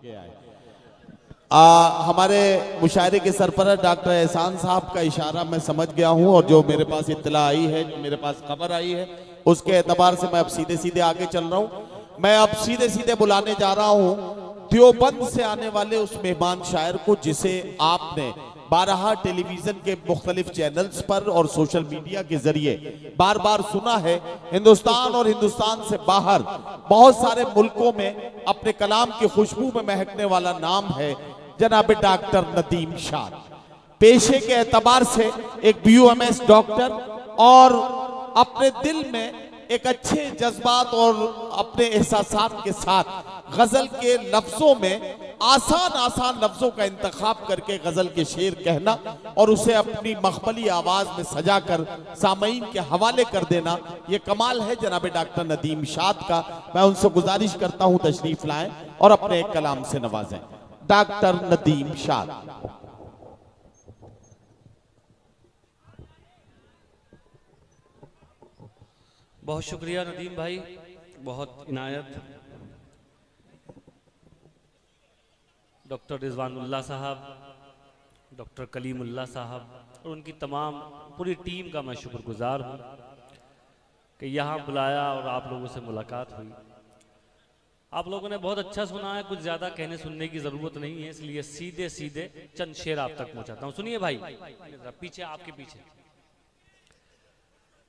के आए। हमारे मुशायरे के सरपरस्त डॉक्टर एहसान साहब का इशारा मैं समझ गया हूं, और जो मेरे पास इत्तला आई है, जो मेरे पास खबर आई है, उसके एतबार से मैं अब सीधे सीधे आगे चल रहा हूं। मैं अब सीधे सीधे बुलाने जा रहा हूं देवबंद से आने वाले उस मेहमान शायर को, जिसे आपने बारहा टेलीविजन के मुख्तलिफ चैनल्स पर और सोशल मीडिया के जरिए बार बार सुना है। हिंदुस्तान और हिंदुस्तान से बाहर बहुत सारे मुल्कों में अपने कलाम की खुशबू में महकने वाला नाम है जनाब डॉक्टर नदीम शाद। पेशे के एतबार से एक BUMS डॉक्टर, और अपने दिल में एक अच्छे जज्बात और अपने एहसासात के साथ गजल के लफ्जों में आसान आसान लफ्जों का इंतखाब करके गजल के शेर कहना और उसे अपनी मखमली आवाज में सजाकर सामईन के हवाले कर देना, ये कमाल है जनाब डॉक्टर नदीम शाद का। मैं उनसे गुजारिश करता हूं तशरीफ लाएं और अपने एक कलाम से नवाजें। डॉक्टर नदीम शाद। बहुत शुक्रिया नदीम भाई, बहुत इनायत। डॉक्टर रिजवानुल्लाह साहब, डॉक्टर कलीमुल्लाह साहब और उनकी तमाम पूरी टीम का मैं शुक्रगुजार हूँ कि यहाँ बुलाया और आप लोगों से मुलाकात हुई। आप लोगों ने बहुत अच्छा सुना है, कुछ ज़्यादा कहने सुनने की ज़रूरत नहीं है, इसलिए सीधे सीधे चंद शेर आप तक पहुँचाता हूँ। सुनिए भाई, पीछे आपके पीछे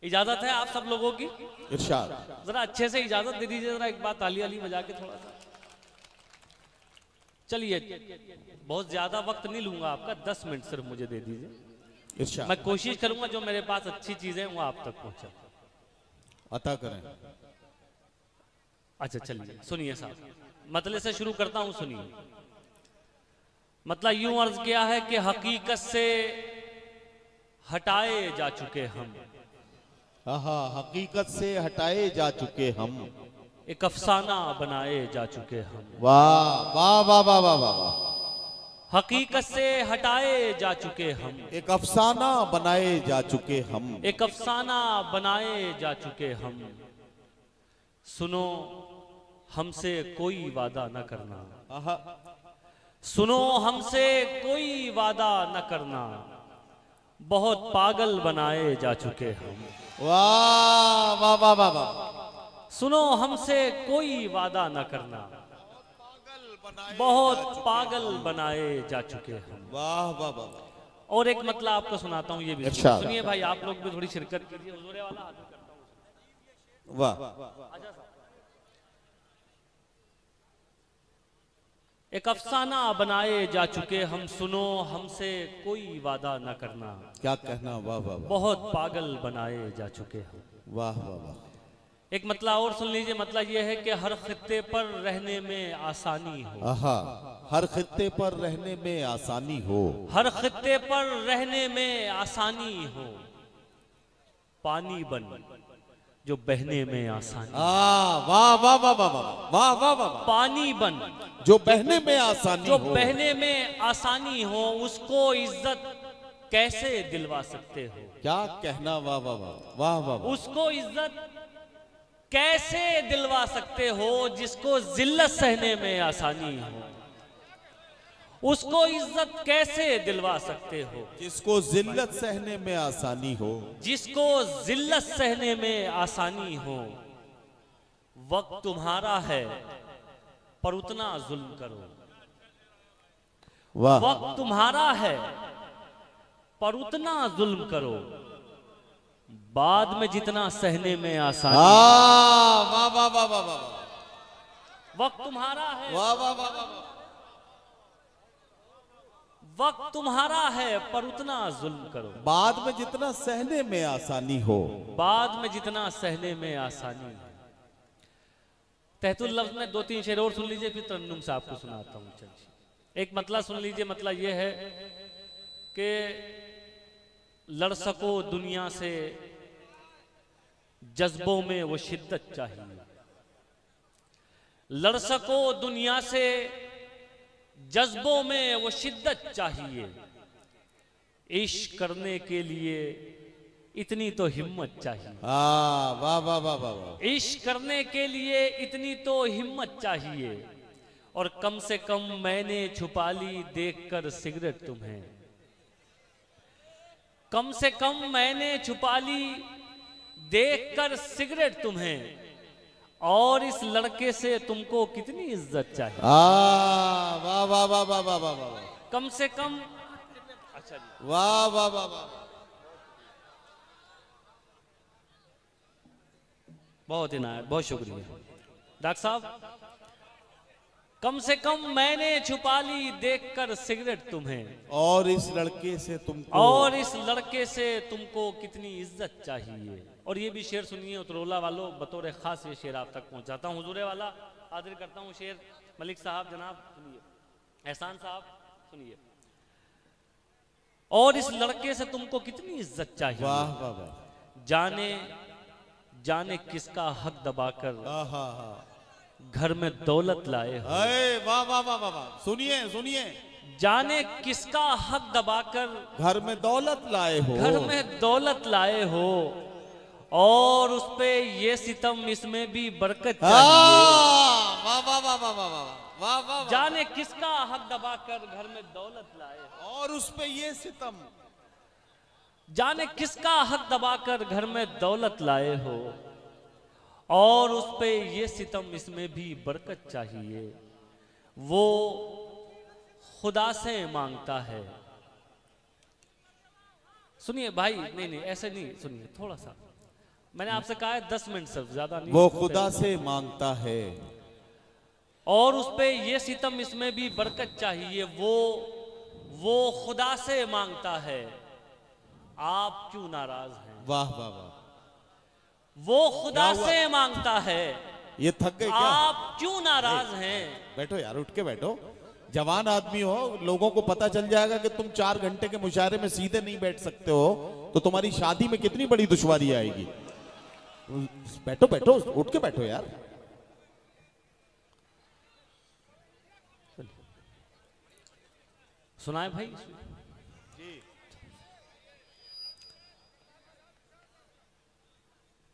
इजाजत है आप सब लोगों की? इरशाद। जरा अच्छे से इजाजत दे दीजिए, जरा एक बार ताली वाली बजा के थोड़ा सा। चलिए, बहुत ज्यादा वक्त नहीं लूंगा आपका, 10 मिनट सिर्फ मुझे दे दीजिए। इरशाद। मैं कोशिश करूंगा जो मेरे पास अच्छी चीजें वो आप तक पहुंचा अता करें। अच्छा चलिए सुनिए साहब, मतलब से शुरू करता हूं, सुनिए। मतलब यूं अर्ज किया है कि हकीकत से हटाए जा चुके हम, हकीकत से हटाए जा चुके हम, एक अफसाना बनाए जा चुके हम। वाह वाह वाह वाह वाह वाह। हकीकत से हटाए जा चुके हम, एक अफसाना बनाए जा चुके हम, एक अफसाना बनाए जा चुके हम। सुनो हमसे कोई वादा न करना, सुनो हमसे कोई वादा न करना, बहुत पागल बनाए जा चुके हम। वाह वाह वाह वाह वाह। सुनो हमसे कोई वादा न करना, बहुत पागल बनाए जा चुके हम। वाह वाह वाह। और एक मतलब आपको सुनाता हूँ, ये भी अच्छा। सुनिए भाई, आप लोग भी थोड़ी शिरकत कीजिए। हुजूरे वाला हाथ में करता हूँ। वाह। एक अफसाना बनाए जा चुके हम, सुनो हमसे कोई वादा न करना, क्या कहना, वाह वाह वाह। बहुत पागल बनाए जा चुके हम। वाह वाह वाह। एक मतलब और सुन लीजिए, मतलब ये है कि हर खित्ते पर रहने में आसानी हो, हर खित्ते पर रहने में आसानी हो, हर खित्ते पर रहने में आसानी हो, पानी बन जो बहने में आसानी। वाह वाह वाह वाह वाह वाह वाह वाह। पानी बन जो बहने में आसानी जो हो, बहने में आसानी हो, उसको इज्जत कैसे दिलवा सकते हो? क्या कहना, वाह वाह वाह वाह वाह। उसको इज्जत कैसे दिलवा सकते हो जिसको जिल्लत सहने में आसानी हो? उसको इज्जत कैसे दिलवा सकते हो जिसको जिल्लत सहने में आसानी हो, जिसको जिल्लत सहने में आसानी हो? वक्त तुम्हारा है पर उतना जुल्म करो, वाह। वक्त तुम्हारा है पर उतना जुल्म करो, बाद में जितना सहने में आसानी। वाह वाह वाह वाह वाह। वक्त तुम्हारा है, वाह वाह वाह वाह। वक्त तुम्हारा है पर उतना जुल्म करो, बाद में जितना सहने में आसानी हो, बाद में जितना सहने में आसानी है। तहतुल लफ्ज में 2-3 शेर और सुन लीजिए, फिर तरन्नुम से आपको सुनाता हूँ। चलिए एक मतलब सुन लीजिए, मतलब ये है कि लड़ सको दुनिया से जज्बों में वो शिद्दत चाहिए, लड़ सको दुनिया से जज्बों में वो शिद्दत चाहिए, इश्क करने के लिए इतनी तो हिम्मत चाहिए। वाह वाह वाह वाह वाह। इश्क करने के लिए इतनी तो हिम्मत चाहिए, और कम से कम मैंने छुपा ली देखकर सिगरेट तुम्हें। कम से कम मैंने छुपा ली देखकर सिगरेट तुम्हें, और इस लड़के से तुमको कितनी इज्जत चाहिए। वाह वाह वाह वाह वाह वाह वाह, कम से कम। अच्छा जी, वाह वाह वाह वाह, बहुत इनायत, बहुत शुक्रिया डॉक्टर साहब। कम से कम मैंने छुपा ली देखकर सिगरेट तुम्हें, और इस लड़के से तुमको, और इस लड़के से तुमको कितनी इज्जत चाहिए। और ये भी शेर सुनिए उतरोला वालों, बतौर खास ये शेर आप तक पहुंचाता हूँ। हुजूरे वाला हाजिर करता हूँ शेर। मलिक साहब जनाब सुनिए, एहसान साहब सुनिए। और इस लड़के से तुमको कितनी इज्जत चाहिए। वाह वाह वाह, जाने जाने किसका हक दबाकर घर में दौलत लाए हो। वाह वाह वाह वाह वाह, सुनिए सुनिए। जाने किसका हक दबाकर घर में दौलत लाए हो, घर में दौलत लाए हो, और उस पे ये सितम इसमें भी बरकत चाहिए। वाह वाह वाह वाह वाह वाह वाह, जाने किसका हक दबाकर घर में दौलत लाए हो, और उस पे ये सितम। जाने किसका हक दबाकर घर में दौलत लाए हो, और उस पे ये सितम इसमें भी बरकत चाहिए। वो खुदा से मांगता है। सुनिए भाई, नहीं नहीं ऐसे नहीं, सुनिए थोड़ा सा। मैंने आपसे कहा है 10 मिनट सिर्फ, ज्यादा नहीं। वो खुदा से मांगता है, और उस पे ये सितम इसमें भी बरकत चाहिए। वो खुदा से मांगता है, आप क्यों नाराज हैं। वाह वाह वाह, वो खुदा से मांगता है, ये थक गए क्या? आप क्यों नाराज हैं। बैठो यार, उठ के बैठो। जवान आदमी हो, लोगों को पता चल जाएगा कि तुम 4 घंटे के मुशायरे में सीधे नहीं बैठ सकते हो, तो तुम्हारी शादी में कितनी बड़ी दुश्वारी आएगी। बैठो बैठो, उठ के बैठो यार। सुनाए भाई।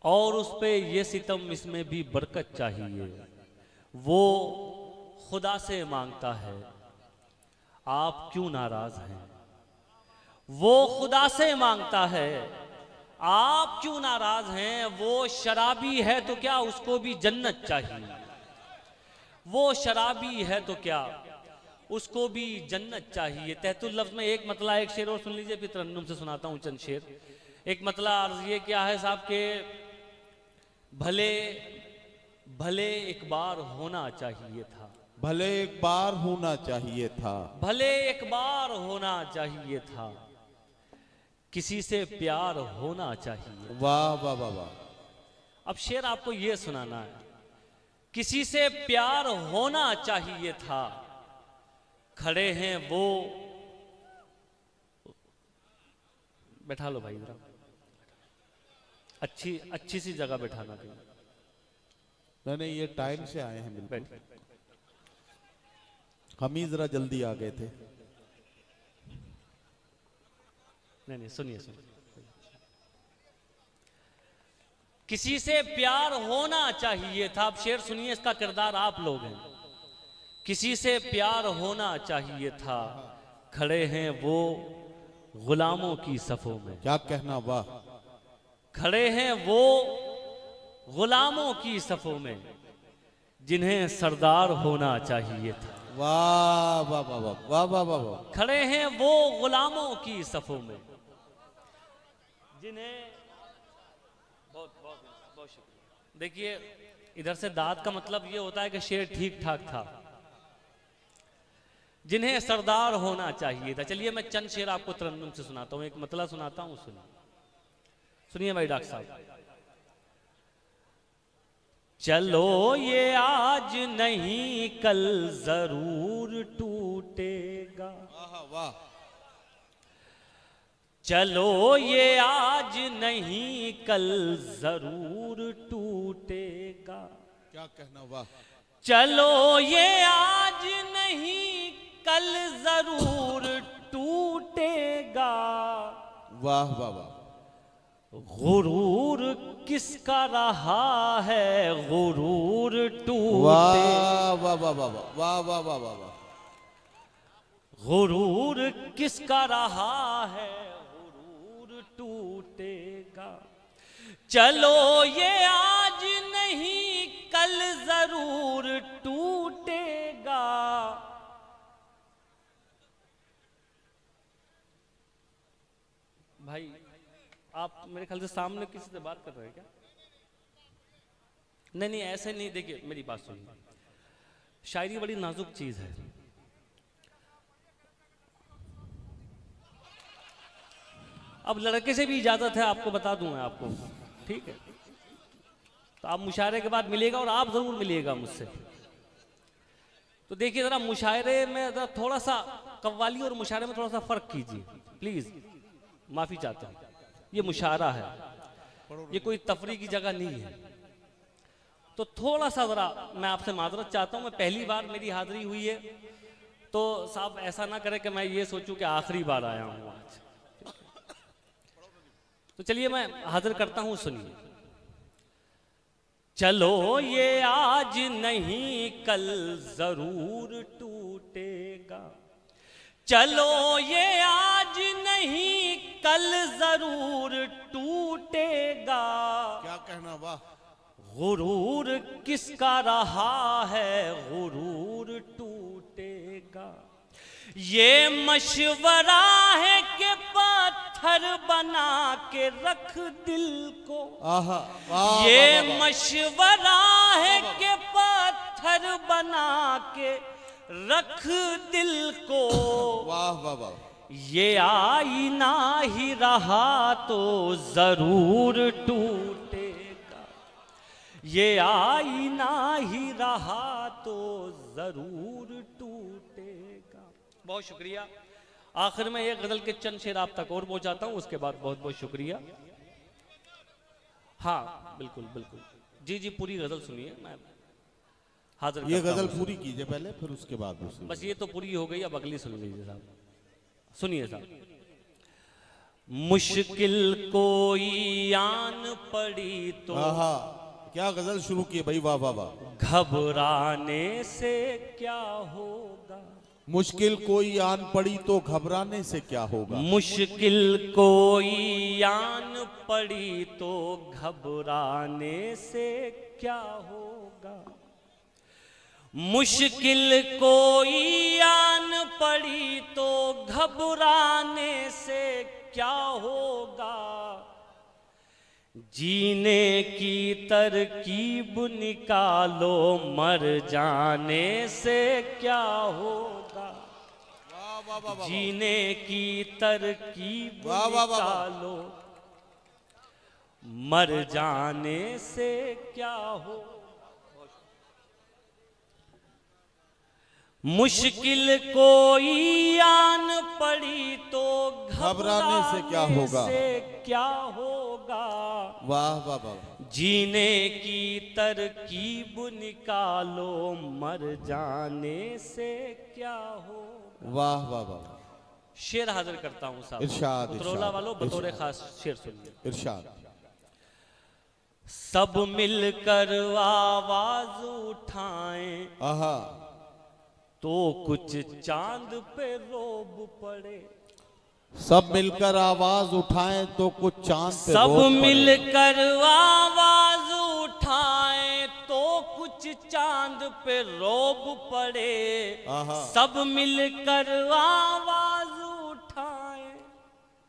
और उस पे ये सितम इसमें भी बरकत चाहिए। वो खुदा से मांगता है, आप क्यों नाराज हैं। वो खुदा से मांगता है, आप क्यों नाराज हैं। वो शराबी है तो क्या, उसको भी जन्नत चाहिए। वो शराबी है तो क्या, उसको भी जन्नत चाहिए। तहतुल लफ्ज में एक मतला, एक शेर और सुन लीजिए, फिर तरन्नुम से सुनाता हूँ चंद शेर। एक मतला अर्ज ये क्या है साहब के, भले भले एक बार होना चाहिए था। भले एक बार होना चाहिए था, भले एक बार होना चाहिए था, किसी से प्यार होना चाहिए। वाह वाह वाह वाह। अब शेर आपको ये सुनाना है, किसी से प्यार होना चाहिए था, खड़े हैं वो। बैठा लो भाई जरा, अच्छी सी जगह बैठाना कहीं। नहीं, ये टाइम से आए हैं बिल्कुल। बैठ। हम ही जरा जल्दी आ गए थे। नहीं सुनिए सुनिए। किसी से प्यार होना चाहिए था। अब शेर सुनिए, इसका किरदार आप लोग हैं। किसी से प्यार होना चाहिए था, खड़े हैं वो गुलामों की सफों में। क्या कहना, वाह। खड़े हैं वो गुलामों की सफों में, जिन्हें सरदार होना चाहिए था। वाह वाह वाह वाह वाह वाह वाह वाह। खड़े हैं वो गुलामों की सफों में, जिन्हें बहुत बहुत बहुत शुक्रिया। देखिए, इधर से दाद का मतलब ये होता है कि शेर ठीक ठाक था। जिन्हें सरदार होना चाहिए था। चलिए मैं चंद शेर आपको तरन्नुम से सुनाता हूं, एक मतला सुनाता हूं, सुनिए भाई डॉक्टर साहब। चलो ये आज नहीं कल जरूर टूटेगा। वाह। चलो ये आज नहीं कल जरूर टूटेगा। क्या कहना, वाह। चलो ये आज नहीं कल जरूर टूटेगा। वाह वाह वाह। गुरूर किसका रहा है गुरूर टूटे। वाह वाह वाह वाह वाह वाह वाह वाह वाह। गुरूर किसका रहा है गुरूर टूटेगा। चलो ये आज नहीं कल जरूर टूटेगा। भाई आप मेरे ख्याल से सामने किसी से बात कर रहे हैं क्या? नहीं नहीं ऐसे नहीं, देखिए मेरी बात सुनिए, शायरी बड़ी नाजुक चीज है। अब लड़के से भी इजाजत है, आपको बता दूं मैं आपको, ठीक है? तो आप मुशायरे के बाद मिलेगा और आप जरूर मिलिएगा मुझसे। तो देखिए जरा मुशायरे में जरा थोड़ा सा कव्वाली और मुशायरे में थोड़ा सा फर्क कीजिए प्लीज, माफी चाहता हूं। ये मुशायरा है, ये कोई तफरी की जगह नहीं है। तो थोड़ा सा जरा मैं आपसे माजरत चाहता हूं। मैं पहली बार मेरी हाजिरी हुई है, तो साहब ऐसा ना करे कि मैं ये सोचूं कि आखिरी बार आया हूं आज। तो चलिए मैं हाजिर करता हूं, सुनिए। चलो ये आज नहीं कल जरूर टूटेगा। चलो ये आज नहीं कल जरूर टूटेगा। क्या कहना, वाह। गुरूर किसका रहा है गुरूर टूटेगा। ये मशवरा है कि पत्थर बना के रख दिल को। आहा, ये मशवरा है कि पत्थर बना के रख दिल को। वाह वाह वाह। ये आईना ही रहा तो जरूर टूटेगा। ये आईना ही रहा तो जरूर टूटेगा। बहुत शुक्रिया। आखिर में एक गजल के चंद शेर आप तक और पहुंचाता हूं, उसके बाद बहुत बहुत शुक्रिया। हाँ बिल्कुल बिल्कुल, जी जी पूरी गजल सुनिए, मैं हाजिर ये करता गजल हूं। पूरी कीजिए पहले, फिर उसके बाद दूसरी। बस ये तो पूरी हो गई, अब अगली सुन लीजिए साहब। सुनिए साहब। मुश्किल कोई आन पड़ी तो आहा, क्या गजल शुरू की भाई, वाह वाह वाह। घबराने से क्या होगा। मुश्किल कोई आन पड़ी तो घबराने से क्या होगा। मुश्किल कोई आन पड़ी तो घबराने से क्या होगा। मुश्किल कोई आन पड़ी तो घबराने से क्या होगा। जीने की तरकीब निकालो मर जाने से क्या होगा। जीने की तरकीब वाह, वाह, वाह, वाह। निकालो मर जाने से क्या हो। मुश्किल कोई आन पड़ी तो घबराने से क्या होगा। से क्या होगा। वाह वाह वाह। जीने की तरकीब निकालो मर जाने से क्या होगा। वाह वाह वाह। शेर हाजिर करता हूं साहब। इरशाद, उतरौला इरशाद, वालों बतौर इरशाद। खास शेर सुनिए। इरशाद। सब मिलकर आवाज उठाएं आहा, तो कुछ चांद पे रोब पड़े। सब मिलकर आवाज उठाएं तो कुछ चांद पे सब रोब पड़े। मिलकर आवाज उठाएं तो कुछ चांद पे रोब पड़े। आहा। सब मिलकर आवाज उठाएं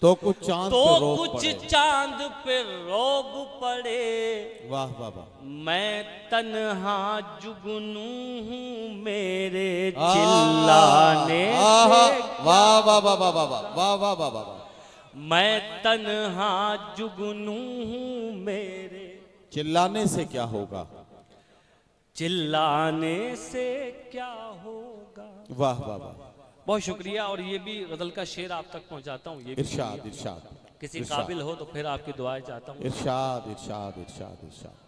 तो कुछ चांद तो पे रोब कुछ पड़े। चांद पे रोब पड़े। वाह वाह वाह। मैं तन्हा जुगनू हूँ मेरे चिल्लाने आहा, से। वाह वाह वाह वाह वाह वाह वाह वाह वाह वाह। मैं तन्हा जुगनू हूँ मेरे चिल्लाने से क्या होगा। चिल्लाने से क्या होगा। वाह वाह वाह। बहुत शुक्रिया। और ये भी गजल का शेर आप तक पहुंचाता हूँ, ये भी इरशाद सुनिए। इरशाद। किसी इरशाद। काबिल हो तो फिर आपकी दुआएं चाहता हूँ। इरशाद इरशाद इरशाद इरशाद।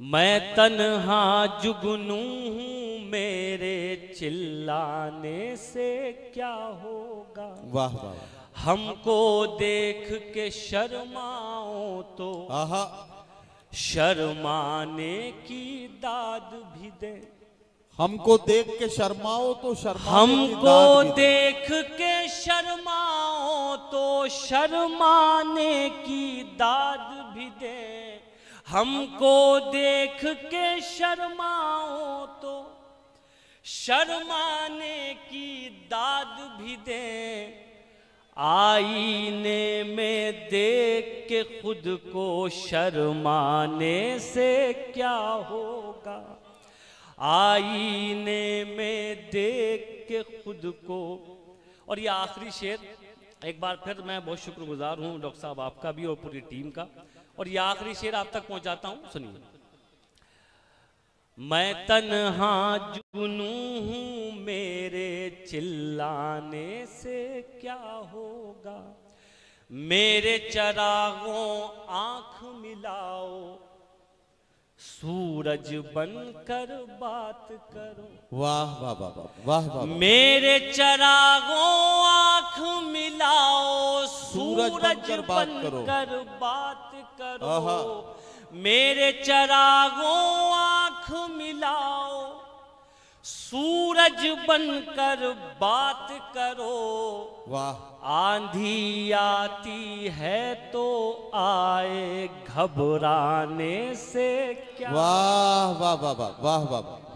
मैं तन्हा जुगनू हूँ मेरे चिल्लाने से क्या होगा। वाह वाह वाह। हमको देख के शर्माओ तो आहा, शर्माने की दाद भी दे। हमको देख के शर्माओ तो शर्माने की हमको दाद भी दे। देख के शर्माओ तो शर्माने की दाद भी दे। हमको देख के शर्माओ तो शर्माने की दाद भी दे। आईने में देख के खुद को शर्माने से क्या होगा। आईने में देख के खुद को। और ये आखिरी शेर एक बार फिर मैं बहुत शुक्रगुजार हूँ डॉक्टर साहब आपका भी और पूरी टीम का। और ये आखिरी शेर आप तक पहुंचाता हूँ, सुनिए। मैं तन्हा जुनू हूँ मेरे चिल्लाने से क्या होगा। मेरे चरागों आंख मिलाओ सूरज बनकर बात करो। वाह वाह वाह वाह वाह वाह। मेरे चरागों आंख मिलाओ सूरज बनकर बात करो। मेरे चरागों आंख मिलाओ सूरज बनकर बात करो। वाह। आंधी आती है तो आए घबराने से क्या। वाह वाह वाह वाह वाह वाह।